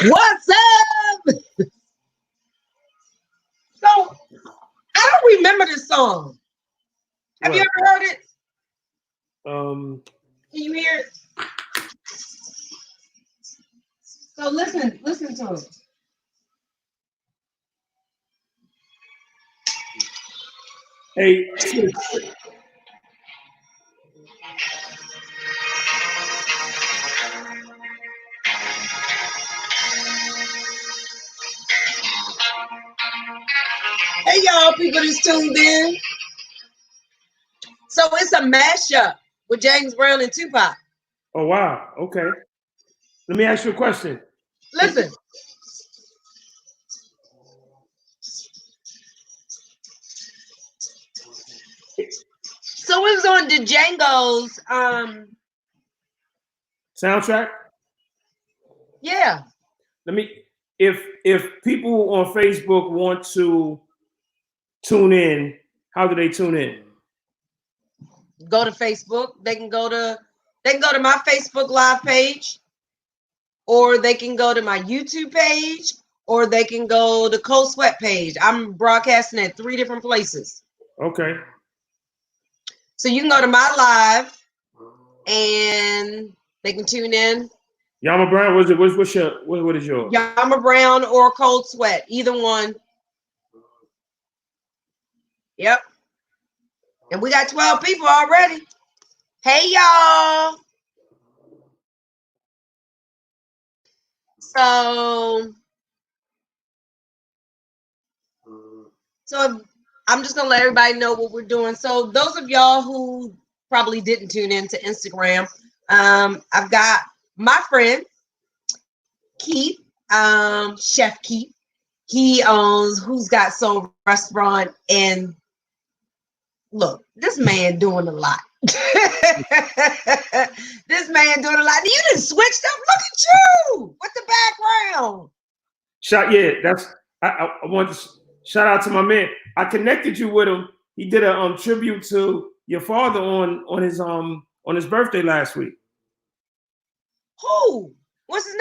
What's up? So I don't remember this song. Have you ever heard it? Can you hear it? So listen to it. Hey. Hey y'all, people that's tuned in. So it's a mashup with James Brown and Tupac. Oh wow. Okay. Let me ask you a question. Listen. So it was on Django's soundtrack. Yeah. If people on Facebook want to tune in, how do they tune in? Go to Facebook. They can go to my Facebook Live page, or they can go to my YouTube page, or they can go to Cold Sweat page. I'm broadcasting at 3 different places. Okay. So you can go to my live and they can tune in. Yamma Brown, what is yours? Yamma Brown or Cold Sweat, either one. Yep. And we got 12 people already. Hey y'all. So I'm just gonna let everybody know what we're doing. So those of y'all who probably didn't tune in to Instagram, I've got my friend Keith, Chef Keith. He owns Who's Got Soul Restaurant, and look, this man doing a lot. This man doing a lot. You done switched up. Look at you with the background. I want to shout out to my man. I connected you with him. He did a tribute to your father on his birthday last week. Who? What's his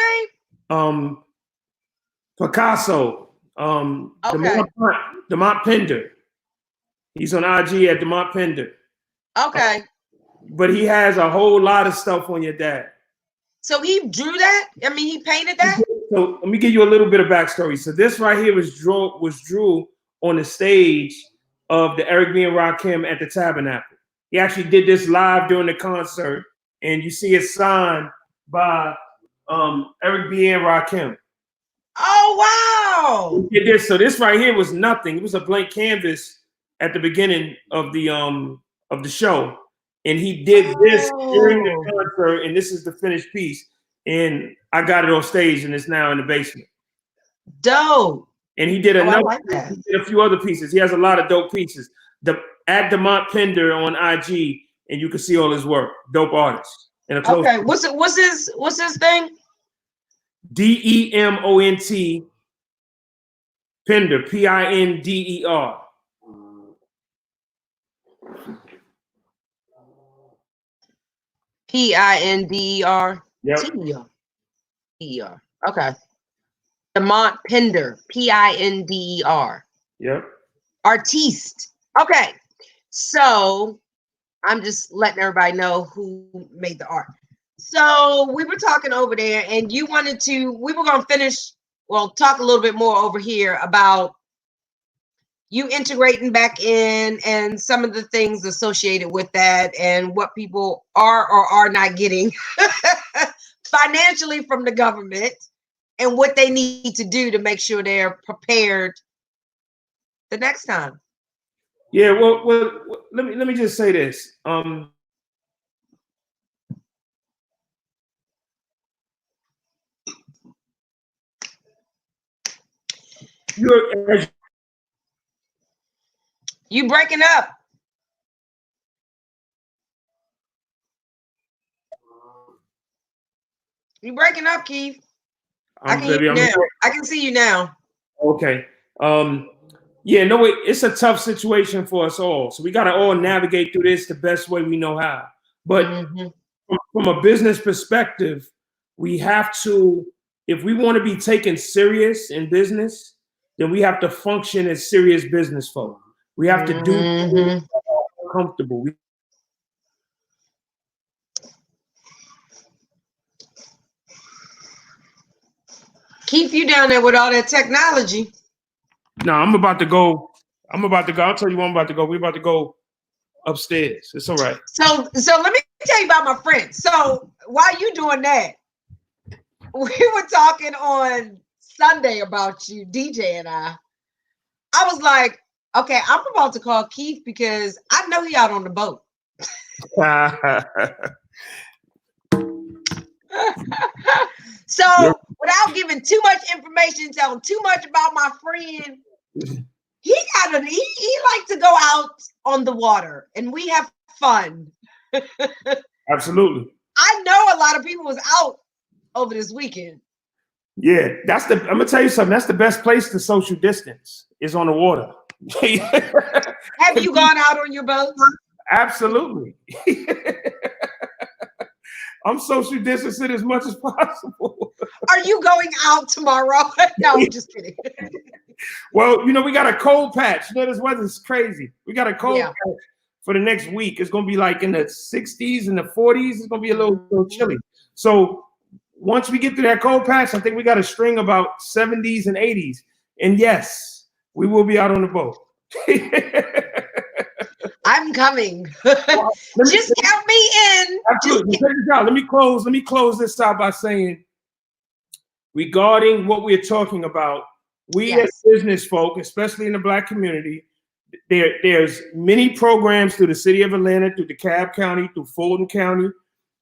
name? Picasso. Okay. Demont Pender. He's on IG at Demont Pender. Okay. But he has a whole lot of stuff on your dad. So he drew that? I mean, he painted that? So let me give you a little bit of backstory. So this right here was drew on the stage of the Eric B. and Rakim at the Tabernacle. He actually did this live during the concert, and you see it signed by Eric B. and Rakim. Oh wow! He did this. So this right here was nothing. It was a blank canvas at the beginning of the show, and he did this during the concert. And this is the finished piece. And I got it on stage, and it's now in the basement. Dope. And he did another. He did a few other pieces. He has a lot of dope pieces. At Demont Pender on IG, and you can see all his work. Dope artist. Okay, what's his thing? DEMONT Pender, PINDER. PINDER. Yep. TER. Okay. Demont Pender, PINDER. Yep. Artiste. Okay. So I'm just letting everybody know who made the art. So we were talking over there, and we were going to talk a little bit more over here about you integrating back in and some of the things associated with that and what people are or are not getting financially from the government and what they need to do to make sure they're prepared the next time. Yeah, well, let me just say this. You breaking up. You breaking up, Keith. I can hear you now. I can see you now. Okay. Yeah, no, it's a tough situation for us all. So we got to all navigate through this the best way we know how. But Mm-hmm. from a business perspective, we have to, if we want to be taken serious in business, then we have to function as serious business folk. We have to do things Mm-hmm. that are comfortable. Keep you down there with all that technology. No, I'm about to go. I'm about to go. I'll tell you when I'm about to go. We're about to go upstairs. It's all right. So let me tell you about my friend. So while you doing that, we were talking on Sunday about you, DJ and I. I was like, okay, I'm about to call Keith because I know he out on the boat. Yep. So without giving too much information, telling too much about my friend, he likes to go out on the water and we have fun. Absolutely. I know a lot of people was out over this weekend. Yeah, that's the. I'm gonna tell you something. That's the best place to social distance is on the water. Have you gone out on your boats? Absolutely. I'm social distancing as much as possible. Are you going out tomorrow? No, I'm just kidding. Well, we got a cold patch. This weather's crazy. We got a cold patch for the next week. It's gonna be like in the 60s and the 40s. It's gonna be a little chilly. So once we get through that cold patch, I think we got a string about 70s and 80s. And yes, we will be out on the boat. I'm coming. Just count me in. Absolutely. Check this out. Let me close this out by saying, regarding what we're talking about, we as business folk, especially in the Black community, there's many programs through the city of Atlanta, through DeKalb County, through Fulton County,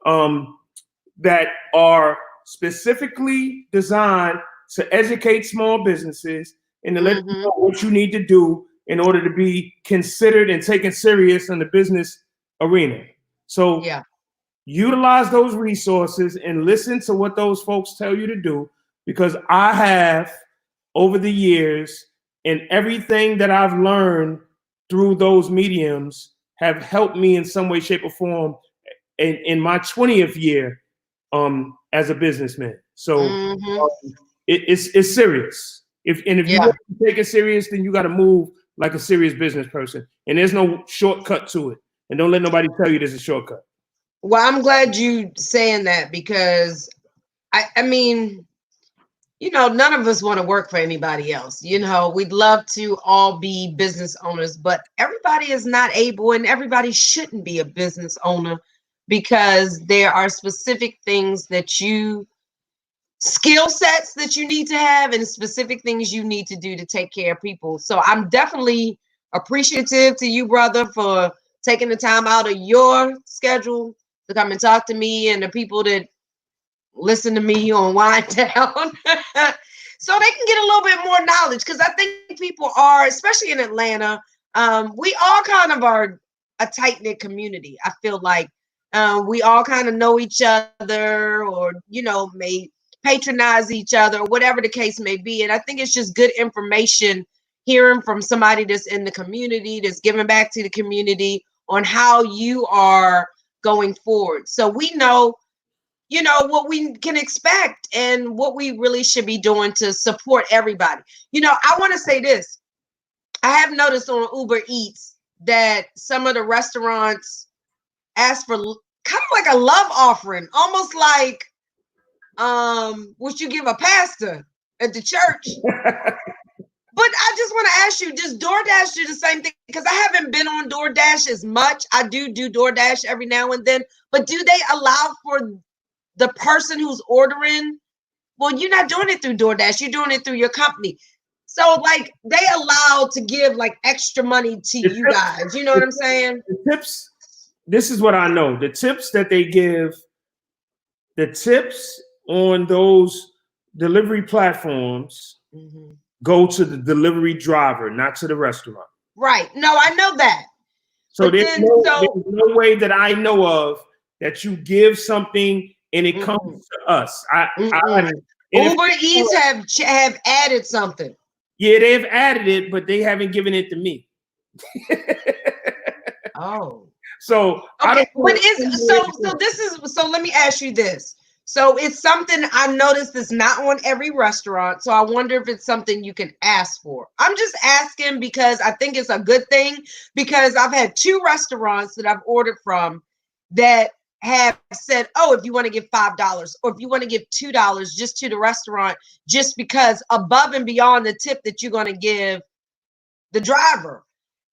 that are specifically designed to educate small businesses and to let them know what you need to do in order to be considered and taken serious in the business arena. So utilize those resources and listen to what those folks tell you to do, because I have, over the years, and everything that I've learned through those mediums have helped me in some way, shape, or form in my 20th year as a businessman. So it's serious. If you want to take it serious, then you got to move like a serious business person. And there's no shortcut to it. And don't let nobody tell you there's a shortcut. Well, I'm glad you saying that because I mean, none of us want to work for anybody else. We'd love to all be business owners, but everybody is not able and everybody shouldn't be a business owner because there are specific things skill sets that you need to have and specific things you need to do to take care of people. So I'm definitely appreciative to you, brother, for taking the time out of your schedule to come and talk to me and the people that listen to me on Wind Down so they can get a little bit more knowledge, because I think people are, especially in Atlanta, we all kind of are a tight-knit community. I feel like we all kind of know each other, or may patronize each other, or whatever the case may be. And I think it's just good information hearing from somebody that's in the community, that's giving back to the community on how you are going forward. So we know what we can expect and what we really should be doing to support everybody. I want to say this. I have noticed on Uber Eats that some of the restaurants ask for kind of like a love offering, almost like what you give a pastor at the church. But I just want to ask you, does DoorDash do the same thing? Because I haven't been on DoorDash as much. I do DoorDash every now and then, but do they allow for the person who's ordering? Well, you're not doing it through DoorDash. You're doing it through your company. So, like, they allow to give, like, extra money to you guys. You know what I'm saying? The tips, this is what I know. The tips that they give, the tips on those delivery platforms go to the delivery driver, not to the restaurant. Right. No, I know that. So there's no way that I know of that you give something and it comes to us. Uber Eats have added something. Yeah, they've added it, but they haven't given it to me. Oh. So I Okay, don't but know. so let me ask you this. So it's something I noticed that's not on every restaurant. So I wonder if it's something you can ask for. I'm just asking because I think it's a good thing because I've had two restaurants that I've ordered from that have said, "Oh, if you want to give $5 or if you want to give $2 just to the restaurant, just because above and beyond the tip that you're going to give the driver."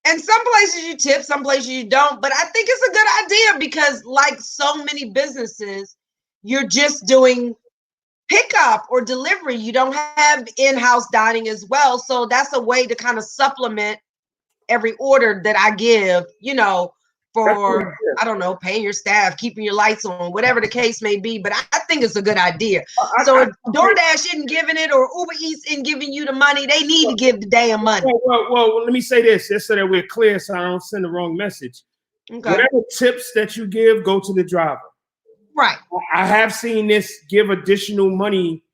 And some places you tip, some places you don't. But I think it's a good idea because, like so many businesses, you're just doing pickup or delivery. You don't have in-house dining as well. So that's a way to kind of supplement every order that I give, That's for, I don't know, paying your staff, keeping your lights on, whatever the case may be. But I think it's a good idea. So if DoorDash isn't giving it or Uber Eats isn't giving you the money, they need to give the damn money. Well, let me say this just so that we're clear so I don't send the wrong message. Okay. Whatever tips that you give, go to the driver. Right. I have seen this give additional money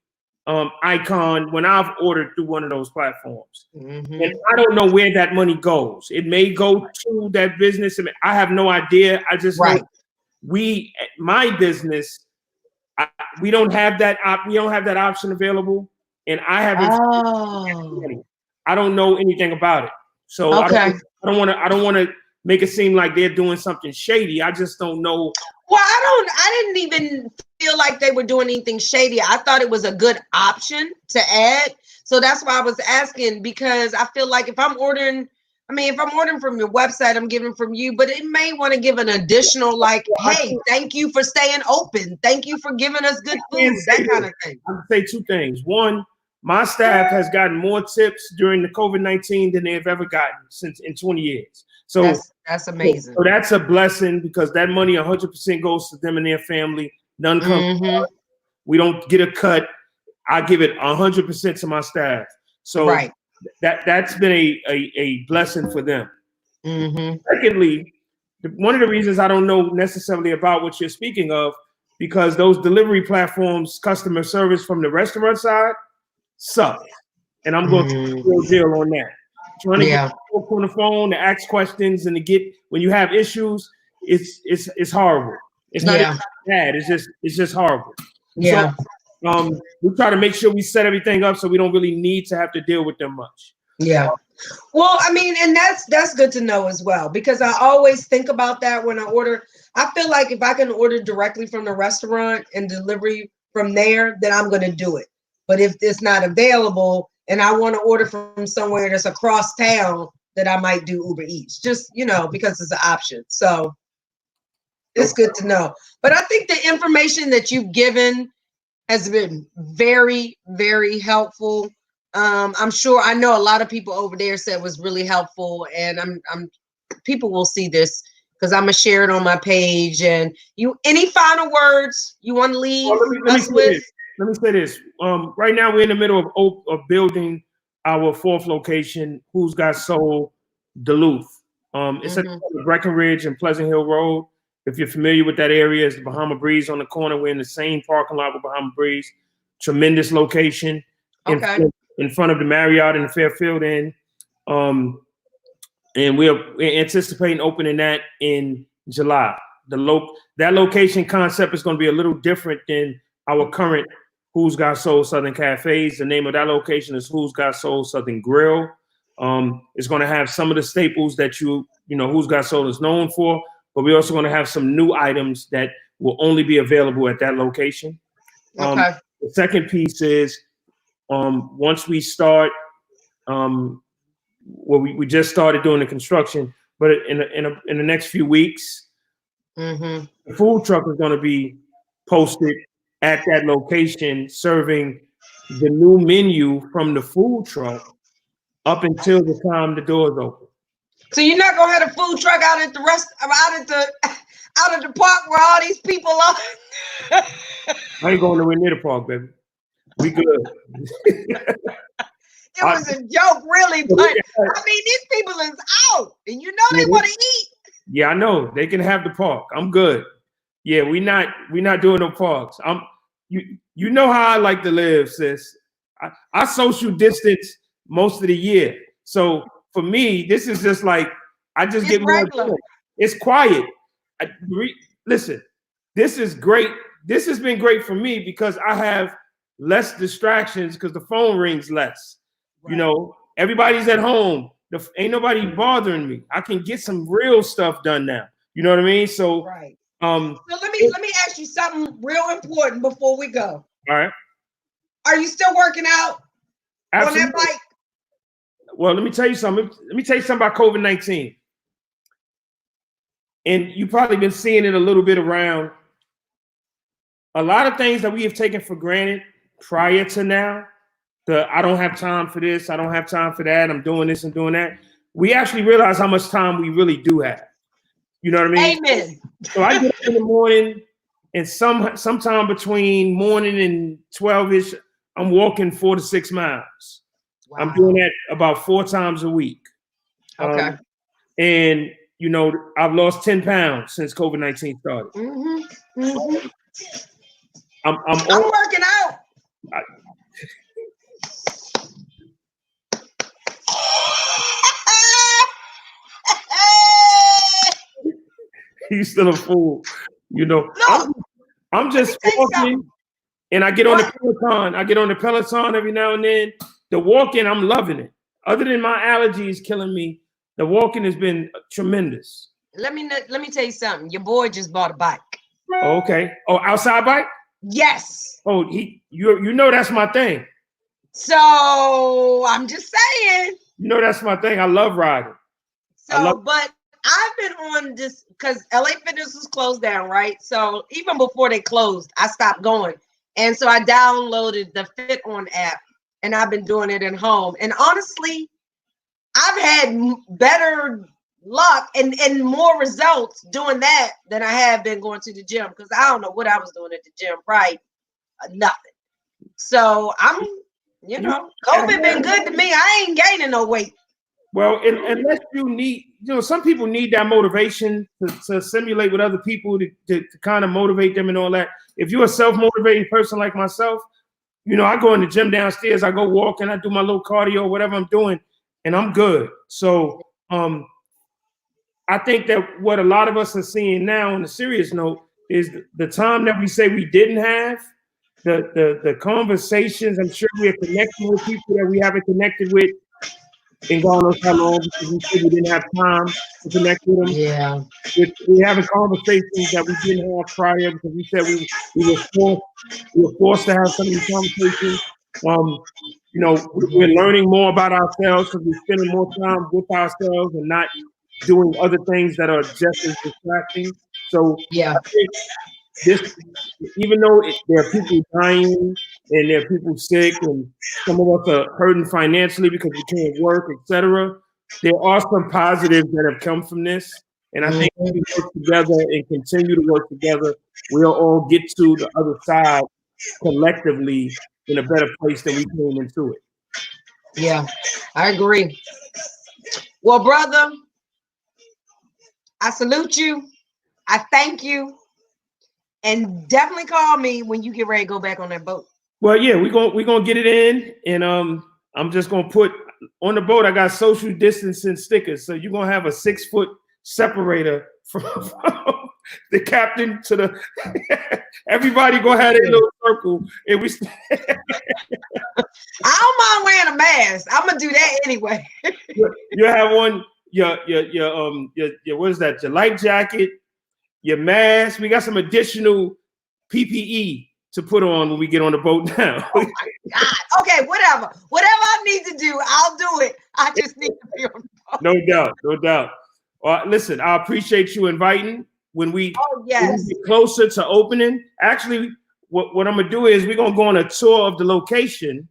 icon when I've ordered through one of those platforms. Mm-hmm. And I don't know where that money goes. It may go to that business. I have no idea. I just know my business, we don't have that option available. And I haven't. Oh. I don't know anything about it. So Okay. I don't want to make it seem like they're doing something shady. I just don't know. Well, I didn't even feel like they were doing anything shady. I thought it was a good option to add. So that's why I was asking, because I feel like if I'm ordering from your website, I'm giving from you, but it may want to give an additional, like, hey, thank you for staying open. Thank you for giving us good food, that kind of thing. I'm gonna say two things. One, my staff has gotten more tips during the COVID-19 than they've ever gotten since in 20 years. So that's amazing. So that's a blessing because that money 100% goes to them and their family. None comes. We don't get a cut. I give it 100% to my staff. So that's been a blessing for them. Secondly, one of the reasons I don't know necessarily about what you're speaking of, because those delivery platforms, customer service from the restaurant side, suck. And I'm going to real deal on that. Trying to get people on the phone to ask questions and to get when you have issues, it's horrible. It's not even bad. It's just horrible. Yeah. So we try to make sure we set everything up so we don't really need to have to deal with them much. Yeah. Well, I mean, and that's good to know as well, because I always think about that when I order. I feel like if I can order directly from the restaurant and delivery from there, then I'm going to do it. But if it's not available and I want to order from somewhere that's across town, that I might do Uber Eats, just, because it's an option. So it's good to know. But I think the information that you've given has been very, very helpful. I'm sure I know a lot of people over there said was really helpful, and I'm people will see this because I'm gonna share it on my page. And any final words you want to leave us with? Let me say this. Right now we're in the middle of building our fourth location, Who's Got Soul, Duluth. It's at Breckenridge and Pleasant Hill Road. If you're familiar with that area, it's the Bahama Breeze on the corner. We're in the same parking lot with Bahama Breeze. Tremendous location in front of the Marriott and the Fairfield Inn. And we're anticipating opening that in July. That location concept is going to be a little different than our current Who's Got Soul Southern Cafes. The name of that location is Who's Got Soul Southern Grill. It's going to have some of the staples that Who's Got Soul is known for, but we're also going to have some new items that will only be available at that location. The second piece is once we start, we just started doing the construction, but in the next few weeks, the food truck is going to be posted at that location, serving the new menu from the food truck up until the time the doors open. So you're not gonna have a food truck out at the park where all these people are. I ain't going nowhere near the park, baby. We good. It was a joke, really, but I mean, these people is out, and they want to eat. Yeah, I know they can have the park. I'm good. Yeah, we not doing no parks. You know how I like to live, sis. I social distance most of the year, so for me, this is just like I just get more. It's quiet. Listen, this is great. This has been great for me because I have less distractions because the phone rings less. Right. You know, everybody's at home. Ain't nobody bothering me. I can get some real stuff done now. You know what I mean? So, Right. um, So let me ask you something real important before we go. all right, Are you still working out on that absolutely. bike? Well, let me tell you something. Let me tell you something about COVID-19. And you've probably been seeing it a little bit around. A lot of things that we have taken for granted prior to now, I don't have time for this, I don't have time for that, I'm doing this and doing that. We actually realize how much time we really do have. You know what I mean? Amen. So I get up in the morning, and sometime between morning and 12-ish, I'm walking 4 to 6 miles. Wow. I'm doing that about 4 times a week. Okay. And you know, I've lost 10 pounds since COVID-19 started. Mm-hmm. Mm-hmm. I'm working out. He's still a fool. You know, Look, I'm just let me tell you walking, something. and I get on the What? Peloton. I get on the Peloton every now and then. The walking, I'm loving it. Other than my allergies killing me, the walking has been tremendous. Let me tell you something. Your boy just bought a bike. Okay. Oh, outside bike? Yes. Oh, you know that's my thing. So I'm just saying. You know that's my thing. I love riding. But I've been on this because LA Fitness was closed down, right? So even before they closed, I stopped going. And so I downloaded the Fit On app and I've been doing it at home. And honestly, I've had better luck and more results doing that than I have been going to the gym because I don't know what I was doing at the gym, right? Nothing. So I'm, COVID been good to me. I ain't gaining no weight. Well, unless you need, some people need that motivation to simulate with other people to kind of motivate them and all that. If you're a self-motivated person like myself, I go in the gym downstairs, I go walking, I do my little cardio, whatever I'm doing, and I'm good. So I think that what a lot of us are seeing now on a serious note is the time that we say we didn't have, the conversations. I'm sure we are connecting with people that we haven't connected with in God knows how long because we said we didn't have time to connect with them. Yeah. We're having conversations that we didn't have prior because we said we were forced to have some of these conversations. We're learning more about ourselves because we're spending more time with ourselves and not doing other things that are just as distracting. So Yeah. I think this, even though there are people dying and there are people sick and some of us are hurting financially because we can't work, etc., there are some positives that have come from this. And I think if we work together and continue to work together, we'll all get to the other side collectively in a better place than we came into it. Yeah, I agree. Well, brother, I salute you. I thank you. And definitely call me when you get ready to go back on that boat. Well, yeah, we're gonna get it in, and I'm just gonna put on the boat. I got social distancing stickers, so you're gonna have a 6-foot separator from the captain to the. Everybody gonna have a little circle, and we. I don't mind wearing a mask. I'm gonna do that anyway. You have one. Your what is that? Your life jacket, your mask. We got some additional PPE to put on when we get on the boat now. Oh my God. Okay, whatever. Whatever I need to do, I'll do it. I just need to be on the boat. No doubt, no doubt. Listen, I appreciate you inviting. When we get closer to opening, actually, what I'm gonna do is we're gonna go on a tour of the location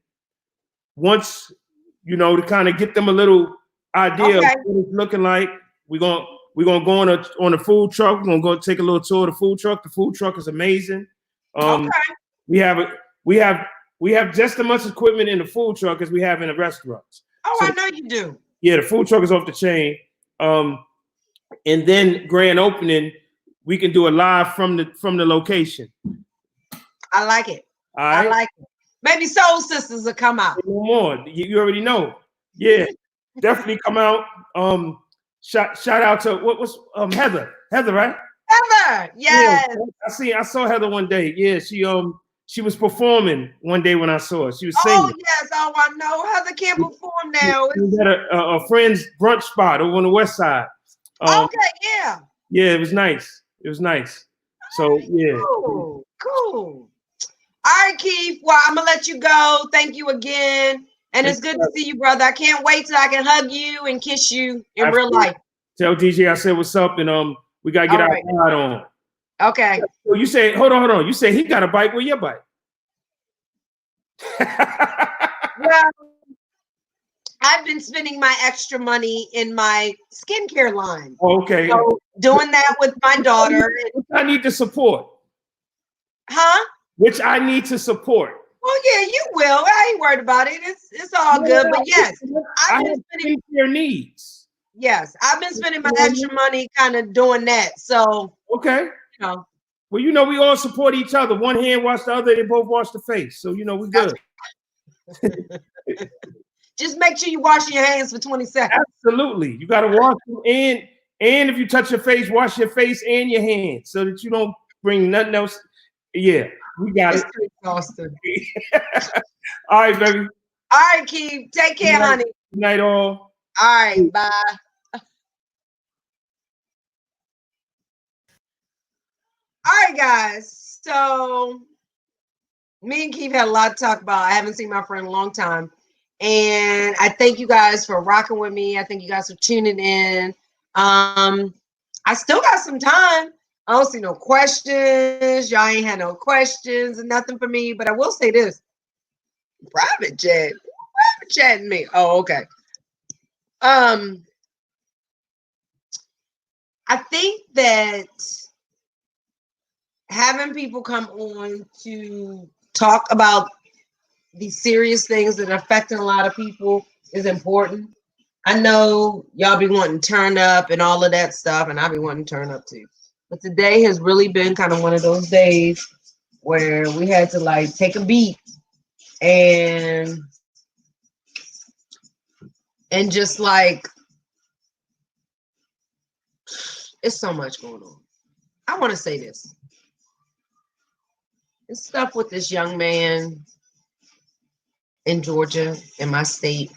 once, to kind of get them a little idea of what it's looking like. We're gonna go on a food truck. We're gonna go take a little tour of the food truck. The food truck is amazing. We have just as much equipment in the food truck as we have in the restaurants. Oh, so, I know you do. Yeah, the food truck is off the chain. And then grand opening, we can do a live from the location. I like it. All right. I like it. Maybe Soul Sisters will come out. No more. You already know. Yeah, definitely come out. Shout out to what was Heather. Heather, right? Heather, Yeah, yes. I saw Heather one day. Yeah, she was performing one day when I saw her. She was Oh, singing. yes. Oh, I know. Heather can't perform She now. was at a friend's brunch spot over on the west side. Um, Okay, yeah. yeah, it was nice. It was nice. So yeah, Cool. Cool. All right, Keith. Well, I'm gonna let you go. Thank you again. And it's good to see you, brother. I can't wait till I can hug you and kiss you in real absolutely. life. Tell DJ I said what's up, and we gotta get All our right. ride on. Okay. So you say, hold on. You say he got a bike. Where your bike? Well, I've been spending my extra money in my skincare line. Okay. So doing that with my daughter. Which I need to support. Huh? Which I need to support. Well, yeah, you will. I ain't worried about it. It's all good. But yes, I I've been have spending. skincare needs. Yes, I've been spending my extra money kind of doing that. So, Okay. you know, Well, we all support each other. One hand wash the other, they both wash the face. So, we good. just make sure you wash your hands for 20 seconds. Absolutely. You got to wash them and if you touch your face, wash your face and your hands so that you don't bring nothing else. Yeah, we got It's it. too exhausting. All right, baby. All right, Keith. Take care, honey. Good night, all. All right, bye. All right, guys. So me and Keith had a lot to talk about. I haven't seen my friend in a long time. And I thank you guys for rocking with me. I thank you guys for tuning in. I still got some time. I don't see no questions. Y'all ain't had no questions and nothing for me. But I will say this. Private chat. Private chatting me. Oh, okay. I think that having people come on to talk about these serious things that are affecting a lot of people is important. I know y'all be wanting to turn up and all of that stuff, and I be wanting to turn up too. But today has really been kind of one of those days where we had to like take a beat and just like it's so much going on. I want to say this. This stuff with this young man in Georgia, in my state,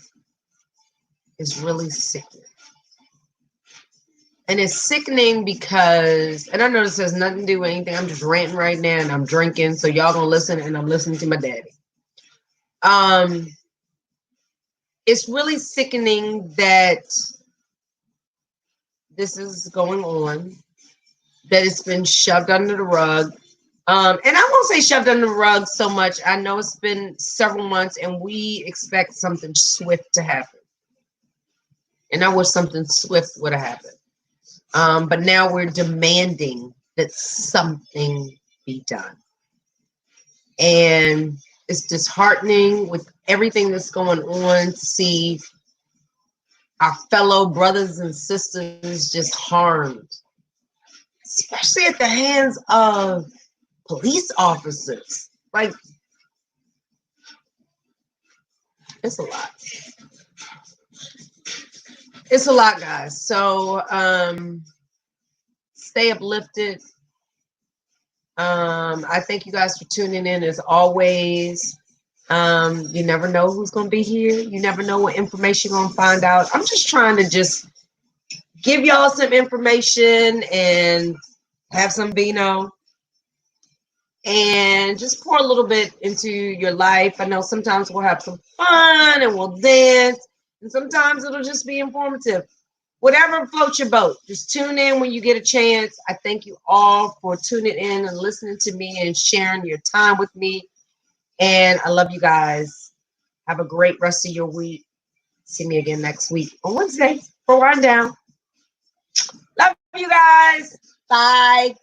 is really sickening. And it's sickening because, and I know this has nothing to do with anything. I'm just ranting right now and I'm drinking. So y'all gonna listen and I'm listening to my daddy. It's really sickening that this is going on, that it's been shoved under the rug. And I won't say shoved under the rug so much. I know it's been several months and we expect something swift to happen. And I wish something swift would have happened. But now we're demanding that something be done. And it's disheartening with everything that's going on to see our fellow brothers and sisters just harmed, especially at the hands of police officers. Like, it's a lot. It's a lot, guys. So stay uplifted. I thank you guys for tuning in as always. You never know who's going to be here. You never know what information you're going to find out. I'm just trying to just give y'all some information and have some vino and just pour a little bit into your life. I know sometimes we'll have some fun and we'll dance, and sometimes it'll just be informative. Whatever floats your boat, just tune in when you get a chance. I thank you all for tuning in and listening to me and sharing your time with me. And I love you guys. Have a great rest of your week. See me again next week on Wednesday for Rundown. Love you guys. Bye.